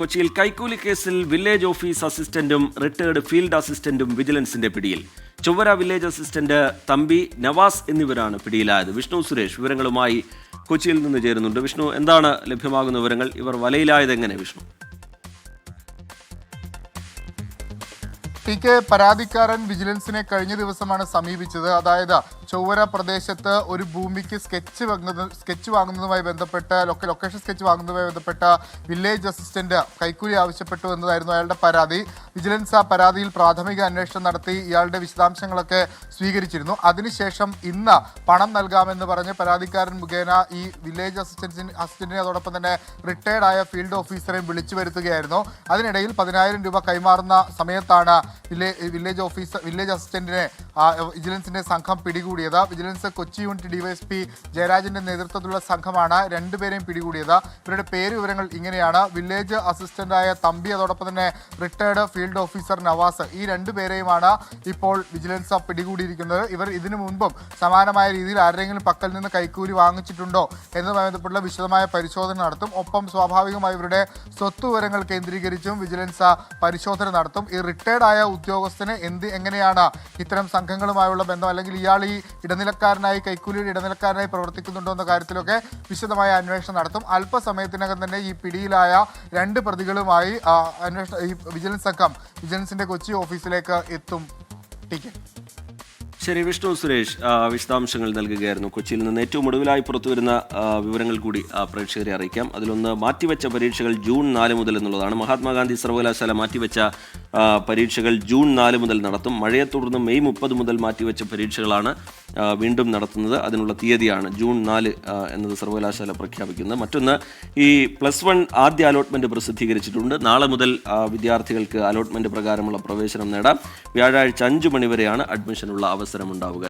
കൊച്ചിയിൽ കൈക്കൂലി കേസിൽ വില്ലേജ് ഓഫീസ് അസിസ്റ്റന്റും റിട്ടയർഡ് ഫീൽഡ് അസിസ്റ്റന്റും വിജിലൻസിന്റെ പിടിയിൽ. ചൊവ്വര വില്ലേജ് അസിസ്റ്റന്റ് തമ്പി, നവാസ് എന്നിവരാണ് പിടിയിലായത്. വിഷ്ണു സുരേഷ് വിവരങ്ങളുമായി കൊച്ചിയിൽ നിന്ന് ചേരുന്നുണ്ട്. വിഷ്ണു, എന്താണ് ലഭ്യമാകുന്ന വിവരങ്ങൾ? ഇവർ വലയിലായത് എങ്ങനെ, വിഷ്ണു? പരാതിക്കാരൻ വിജിലൻസിനെ കഴിഞ്ഞ ദിവസമാണ് സമീപിച്ചത്. അതായത് ചൊവ്വര പ്രദേശത്ത് ഒരു ഭൂമിക്ക് സ്കെച്ച് വാങ്ങുന്നതുമായി ബന്ധപ്പെട്ട് ലൊക്കേഷൻ സ്കെച്ച് വാങ്ങുന്നതുമായി ബന്ധപ്പെട്ട വില്ലേജ് അസിസ്റ്റന്റ് കൈക്കൂലി ആവശ്യപ്പെട്ടു എന്നതായിരുന്നു അയാളുടെ പരാതി. വിജിലൻസ് ആ പരാതിയിൽ പ്രാഥമിക അന്വേഷണം നടത്തി ഇയാളുടെ വിശദാംശങ്ങളൊക്കെ സ്വീകരിച്ചിരുന്നു. അതിനുശേഷം ഇന്ന് പണം നൽകാമെന്ന് പറഞ്ഞ് പരാതിക്കാരൻ മുഖേന ഈ വില്ലേജ് അസിസ്റ്റന്റിനെ അതോടൊപ്പം തന്നെ റിട്ടയർഡ് ആയ ഫീൽഡ് ഓഫീസറെ വിളിച്ചു വരുത്തുകയായിരുന്നു. അതിനിടയിൽ 10,000 രൂപ കൈമാറുന്ന സമയത്താണ് വില്ലേജ് അസിസ്റ്റന്റിനെ വിജിലൻസിന്റെ സംഘം പിടികൂടിയത്. വിജിലൻസ് കൊച്ചി യൂണിറ്റ് ഡിവൈഎസ്പി ജയരാജന്റെ നേതൃത്വത്തിലുള്ള സംഘമാണ് രണ്ടുപേരെയും പിടികൂടിയത്. ഇവരുടെ പേര് വിവരങ്ങൾ ഇങ്ങനെയാണ്: വില്ലേജ് അസിസ്റ്റന്റായ തമ്പി, അതോടൊപ്പം തന്നെ റിട്ടയർഡ് ഫീൽഡ് ഓഫീസർ നവാസ്. ഈ രണ്ടുപേരെയുമാണ് ഇപ്പോൾ വിജിലൻസ് പിടികൂടിയിരിക്കുന്നത്. ഇവർ ഇതിനു മുൻപും സമാനമായ രീതിയിൽ ആരെങ്കിലും പക്കൽ നിന്ന് കൈക്കൂലി വാങ്ങിച്ചിട്ടുണ്ടോ എന്നതുമായി ബന്ധപ്പെട്ടുള്ള വിശദമായ പരിശോധന നടത്തും. ഒപ്പം സ്വാഭാവികമായി ഇവരുടെ സ്വത്ത് വിവരങ്ങൾ കേന്ദ്രീകരിച്ചും വിജിലൻസ് പരിശോധന നടത്തും. ഈ റിട്ടയർഡ് ആയ ഉദ്യോഗസ്ഥന് എങ്ങനെയാണ് ഇത്തരം സംഘങ്ങളുമായുള്ള ബന്ധം, അല്ലെങ്കിൽ ഇയാൾ ഈ കൈക്കൂലിയുടെ ഇടനിലക്കാരനായി പ്രവർത്തിക്കുന്നുണ്ടോ എന്ന കാര്യത്തിലൊക്കെ വിശദമായ അന്വേഷണം നടത്തും. അല്പസമയത്തിനകം തന്നെ ഈ പിടിയിലായ 2 പ്രതികളുമായി ഈ വിജിലൻസ് സംഘം വിജിലൻസിന്റെ കൊച്ചി ഓഫീസിലേക്ക് എത്തും. ശരി, വിഷ്ണു സുരേഷ് വിശദാംശങ്ങൾ നൽകുകയായിരുന്നു. കൊച്ചിയിൽ നിന്ന് ഏറ്റവും ഒടുവിലായി പുറത്തുവരുന്ന വിവരങ്ങൾ കൂടി പ്രേക്ഷകരെ അറിയിക്കാം. അതിലൊന്ന്, മാറ്റിവെച്ച പരീക്ഷകൾ ജൂൺ 4 മുതൽ എന്നുള്ളതാണ്. മഹാത്മാഗാന്ധി സർവകലാശാല മാറ്റിവെച്ച പരീക്ഷകൾ ജൂൺ 4 മുതൽ നടത്തും. മഴയെ തുടർന്ന് മെയ് 30 മുതൽ മാറ്റിവെച്ച പരീക്ഷകളാണ് വീണ്ടും നടത്തുന്നത്. അതിനുള്ള തീയതിയാണ് ജൂൺ 4 എന്നത് സർവകലാശാല പ്രഖ്യാപിക്കുന്നത്. മറ്റൊന്ന്, ഈ +1 ആദ്യ അലോട്ട്മെന്റ് പ്രസിദ്ധീകരിച്ചിട്ടുണ്ട്. നാളെ മുതൽ വിദ്യാർത്ഥികൾക്ക് അലോട്ട്മെന്റ് പ്രകാരമുള്ള പ്രവേശനം നേടാം. വ്യാഴാഴ്ച 5 മണി വരെയാണ് അഡ്മിഷനുള്ള അവസരമുണ്ടാവുക.